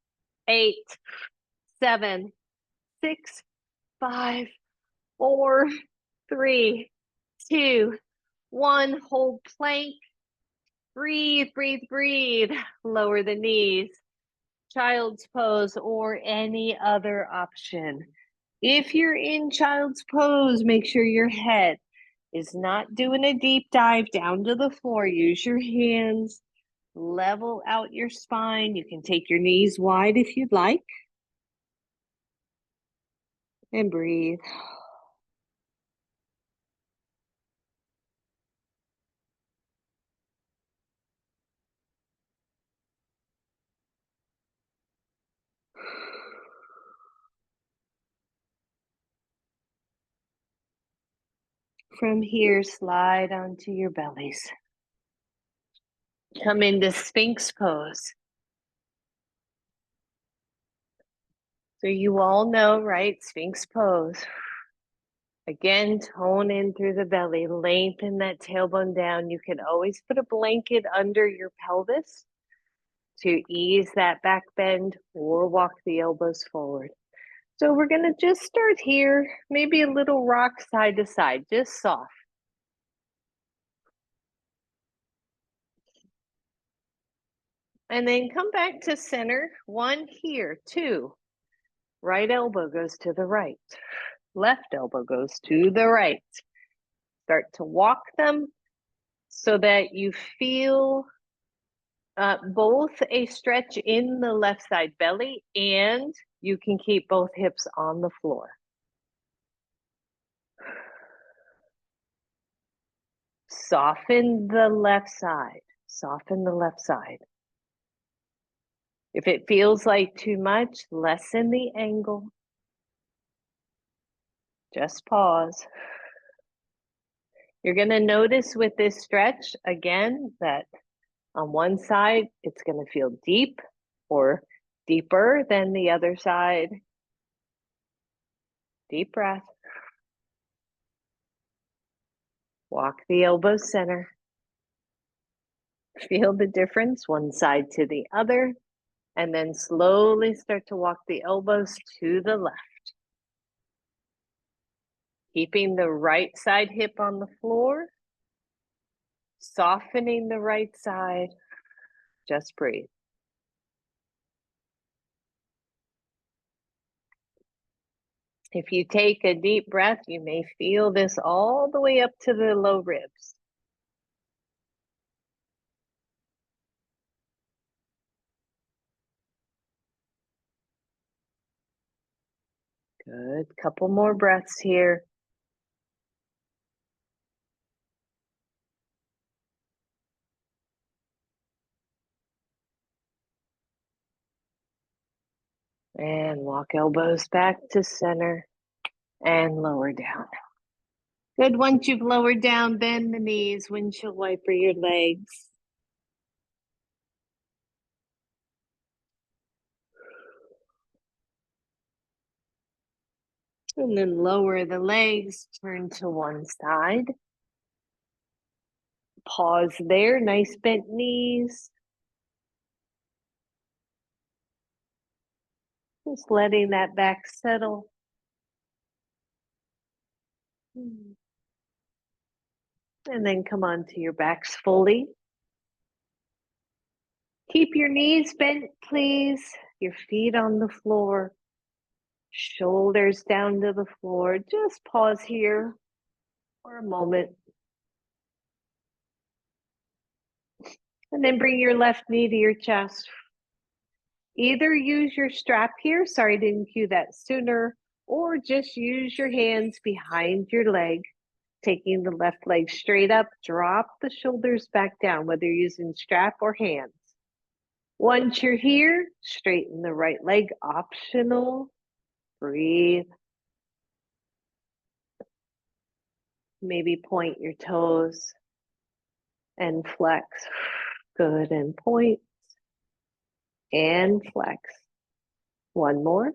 8, 7, 6, 5, 4, 3, 2, 1. Hold plank. Breathe, breathe, breathe. Lower the knees. Child's pose or any other option. If you're in child's pose, make sure your head is not doing a deep dive down to the floor. Use your hands. Level out your spine. You can take your knees wide if you'd like. And breathe. From here, slide onto your bellies. Come into Sphinx pose. So you all know, right? Sphinx pose. Again, tone in through the belly, lengthen that tailbone down. You can always put a blanket under your pelvis to ease that back bend or walk the elbows forward. So we're going to just start here, maybe a little rock side to side, just soft. And then come back to center. 1 here, 2. Right elbow goes to the right. Left elbow goes to the right. Start to walk them so that you feel both a stretch in the left side belly and you can keep both hips on the floor. Soften the left side. Soften the left side. If it feels like too much, lessen the angle. Just pause. You're going to notice with this stretch, again, that on one side, it's going to feel deep or deeper than the other side. Deep breath. Walk the elbows center. Feel the difference one side to the other, and then slowly start to walk the elbows to the left. Keeping the right side hip on the floor, softening the right side. Just breathe. If you take a deep breath, you may feel this all the way up to the low ribs. Good. Couple more breaths here. And walk elbows back to center and lower down. Good. Once you've lowered down, bend the knees, windshield wiper your legs. And then lower the legs, turn to one side. Pause there, nice bent knees. Just letting that back settle. And then come onto your backs fully. Keep your knees bent, please. Your feet on the floor. Shoulders down to the floor. Just pause here for a moment. And then bring your left knee to your chest. Either use your strap here, sorry, I didn't cue that sooner, or just use your hands behind your leg, taking the left leg straight up, drop the shoulders back down, whether you're using strap or hands. Once you're here, straighten the right leg, optional, breathe. Maybe point your toes and flex. Good, and point and flex. One more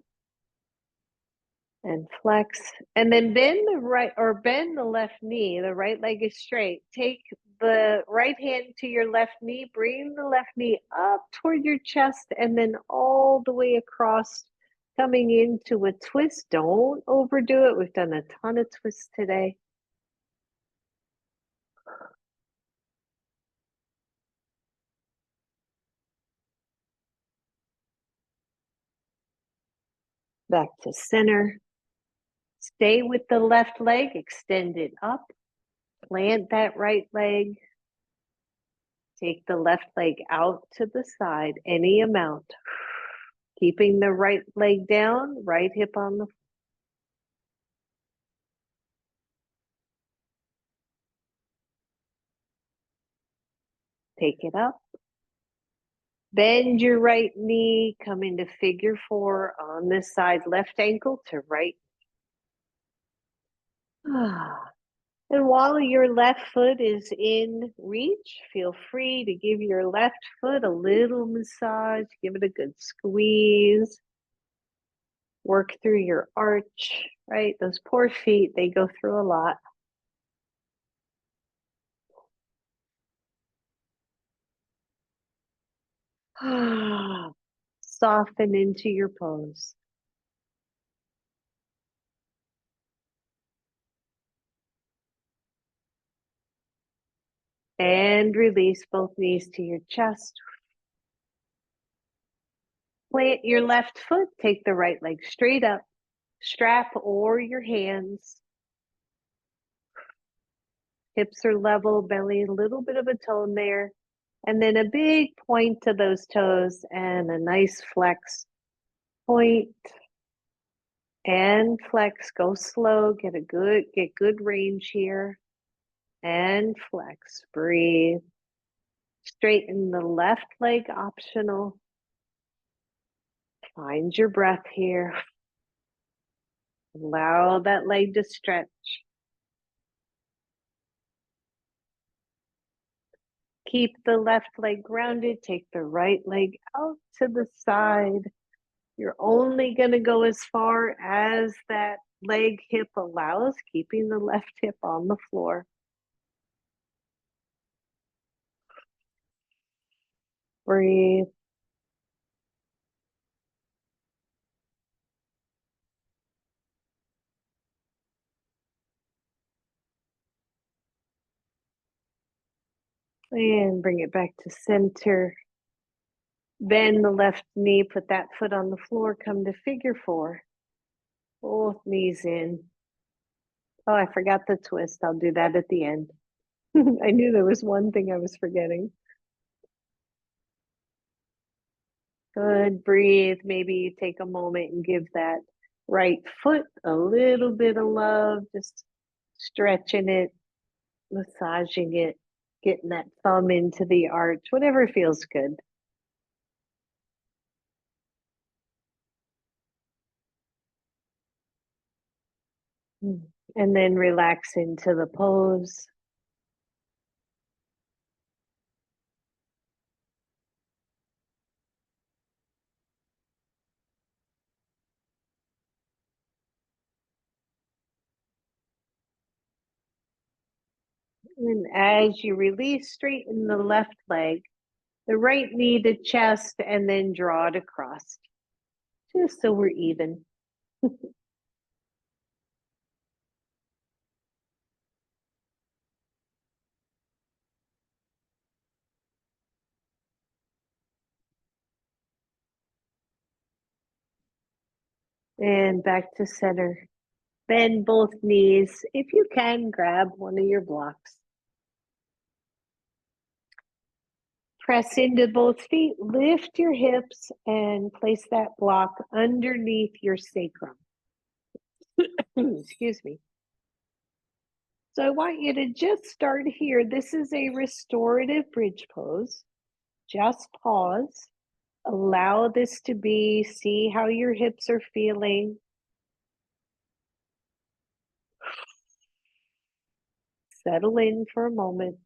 and flex. And then bend the right or bend the left knee. The right leg is straight. Take the right hand to your left knee, bring the left knee up toward your chest and then all the way across, coming into a twist. Don't overdo it. We've done a ton of twists today. Back to center. Stay with the left leg, extend it up, plant that right leg. Take the left leg out to the side, any amount. Keeping the right leg down, right hip on the floor. Take it up. Bend your right knee, come into figure four on this side, left ankle to right. And while your left foot is in reach, feel free to give your left foot a little massage, give it a good squeeze. Work through your arch, right? Those poor feet, they go through a lot. Soften into your pose. And release both knees to your chest. Plant your left foot, take the right leg straight up, strap or your hands. Hips are level, belly, a little bit of a tone there. And then a big point to those toes and a nice flex. Point and flex. Go slow, get good range here. And flex. Breathe. Straighten the left leg, optional. Find your breath here. Allow that leg to stretch. Keep the left leg grounded. Take the right leg out to the side. You're only going to go as far as that leg hip allows, keeping the left hip on the floor. Breathe. And bring it back to center. Bend the left knee, put that foot on the floor, come to figure four. Both knees in. Oh, I forgot the twist. I'll do that at the end. I knew there was one thing I was forgetting. Good, breathe. Maybe you take a moment and give that right foot a little bit of love, just stretching it, massaging it, getting that thumb into the arch, whatever feels good. And then relax into the pose. And as you release, straighten the left leg, the right knee to chest, and then draw it across, just so we're even. And back to center. Bend both knees. If you can, grab one of your blocks. Press into both feet, lift your hips, and place that block underneath your sacrum. Excuse me. So I want you to just start here. This is a restorative bridge pose. Just pause. Allow this to be. See how your hips are feeling. Settle in for a moment.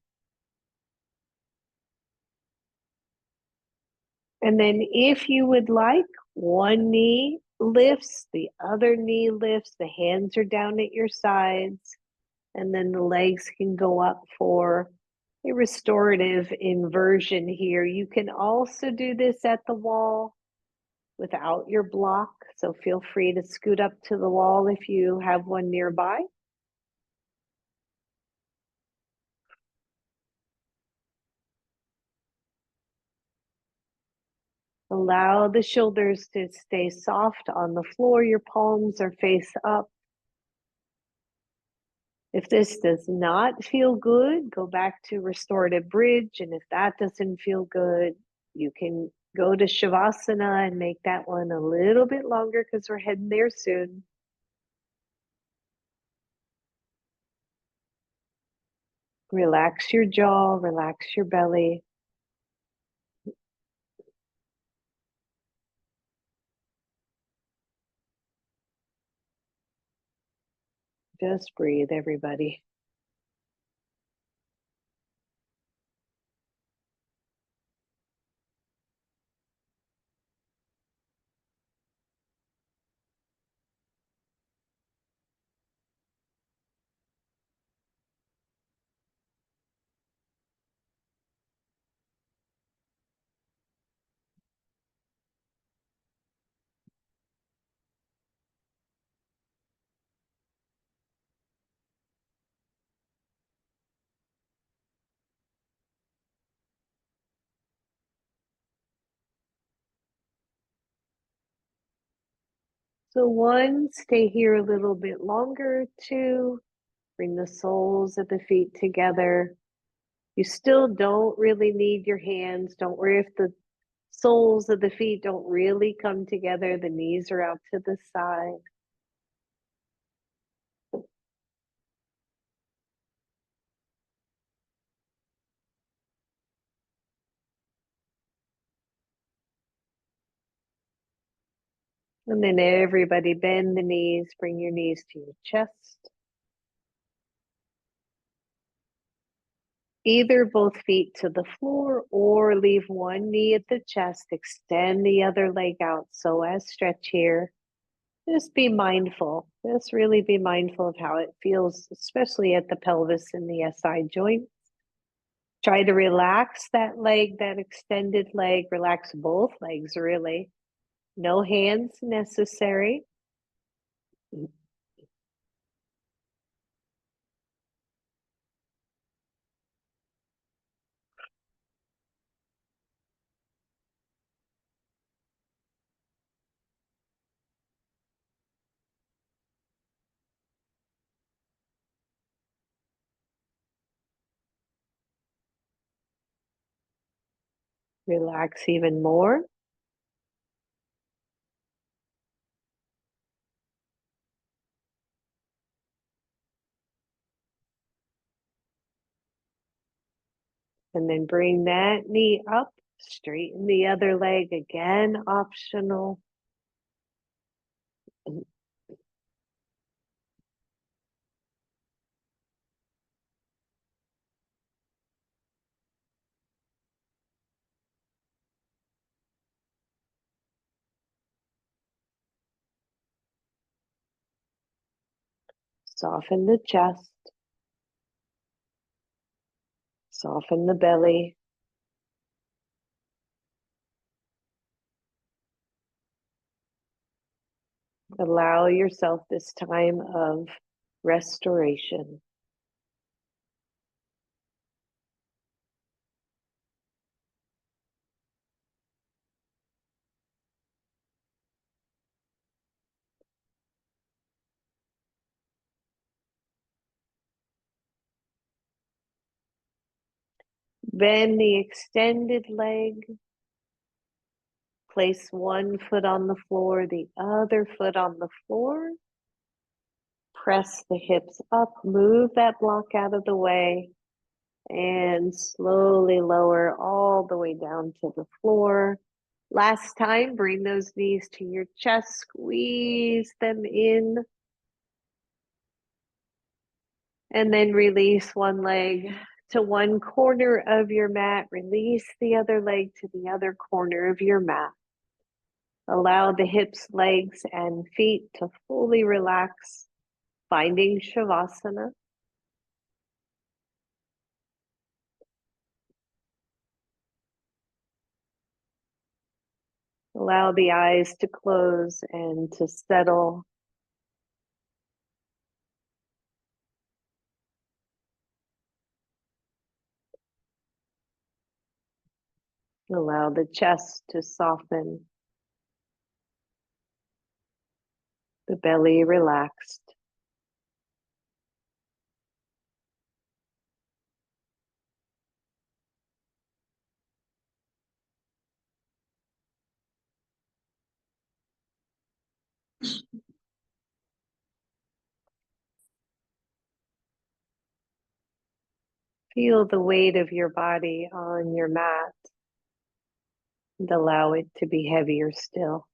And then if you would like, one knee lifts, the other knee lifts, the hands are down at your sides, and then the legs can go up for a restorative inversion here. You can also do this at the wall without your block, so feel free to scoot up to the wall if you have one nearby. Allow the shoulders to stay soft on the floor. Your palms are face up. If this does not feel good, go back to restorative bridge. And if that doesn't feel good, you can go to Shavasana and make that one a little bit longer because we're heading there soon. Relax your jaw, relax your belly. Just breathe, everybody. So one, stay here a little bit longer. Two, bring the soles of the feet together. You still don't really need your hands. Don't worry if the soles of the feet don't really come together. The knees are out to the side. And then everybody bend the knees, bring your knees to your chest. Either both feet to the floor or leave one knee at the chest, extend the other leg out. So as stretch here, just be mindful. Just really be mindful of how it feels, especially at the pelvis and the SI joint. Try to relax that leg, that extended leg, relax both legs really. No hands necessary. Relax even more. And then bring that knee up, straighten the other leg again, optional. Soften the chest, soften the belly. Allow yourself this time of restoration. Bend the extended leg. Place one foot on the floor, the other foot on the floor. Press the hips up, move that block out of the way, and slowly lower all the way down to the floor. Last time, bring those knees to your chest, squeeze them in, and then release one leg to one corner of your mat. Release the other leg to the other corner of your mat. Allow the hips, legs, and feet to fully relax, finding Shavasana. Allow the eyes to close and to settle. Allow the chest to soften, the belly relaxed. Feel the weight of your body on your mat and allow it to be heavier still.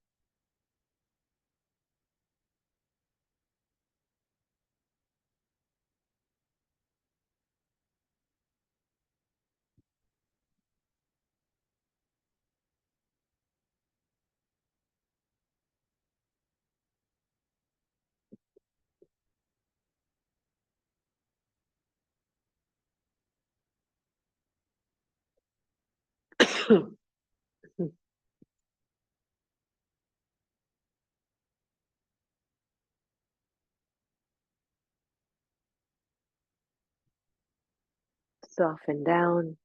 Soften down.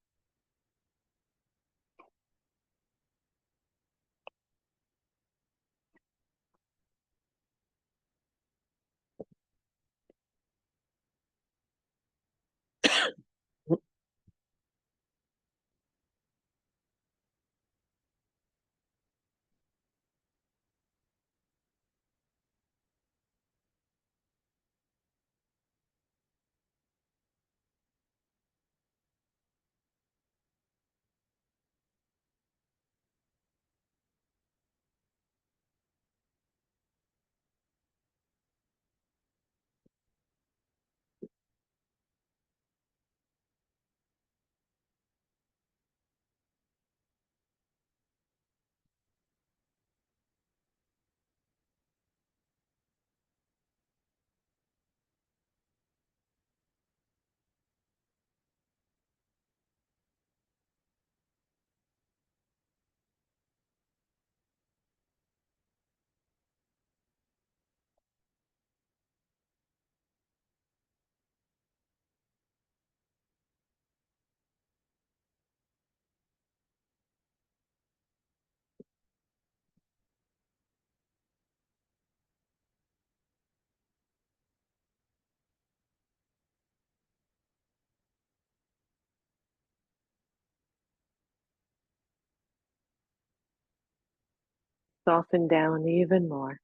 Soften down even more.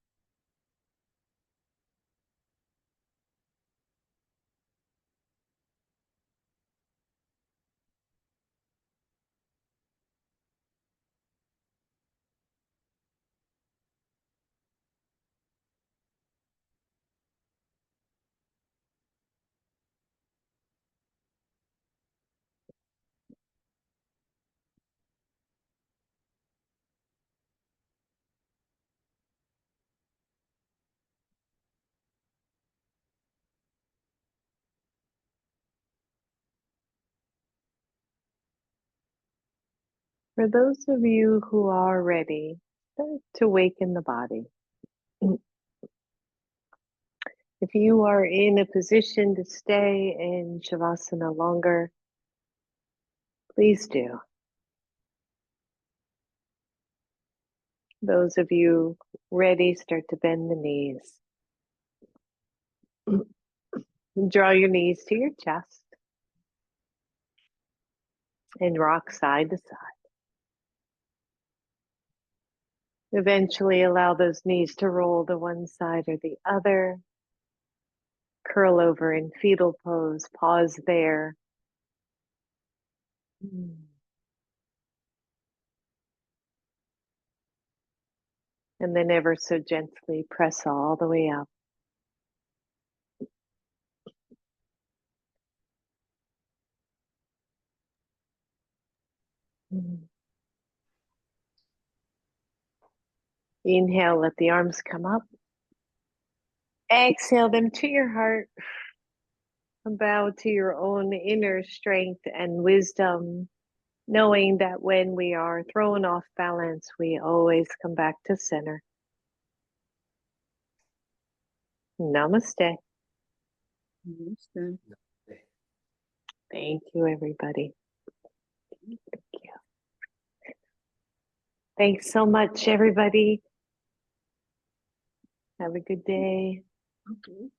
For those of you who are ready, start to waken the body. If you are in a position to stay in Shavasana longer, please do. Those of you ready, start to bend the knees. Draw your knees to your chest. and rock side to side. Eventually allow those knees to roll to one side or the other. Curl over in fetal pose, pause there. And then ever so gently press all the way up. Inhale, let the arms come up. Exhale them to your heart. Bow to your own inner strength and wisdom, knowing that when we are thrown off balance, we always come back to center. Namaste. Namaste. Thank you, everybody. Thank you. Thanks so much, everybody. Have a good day. Okay.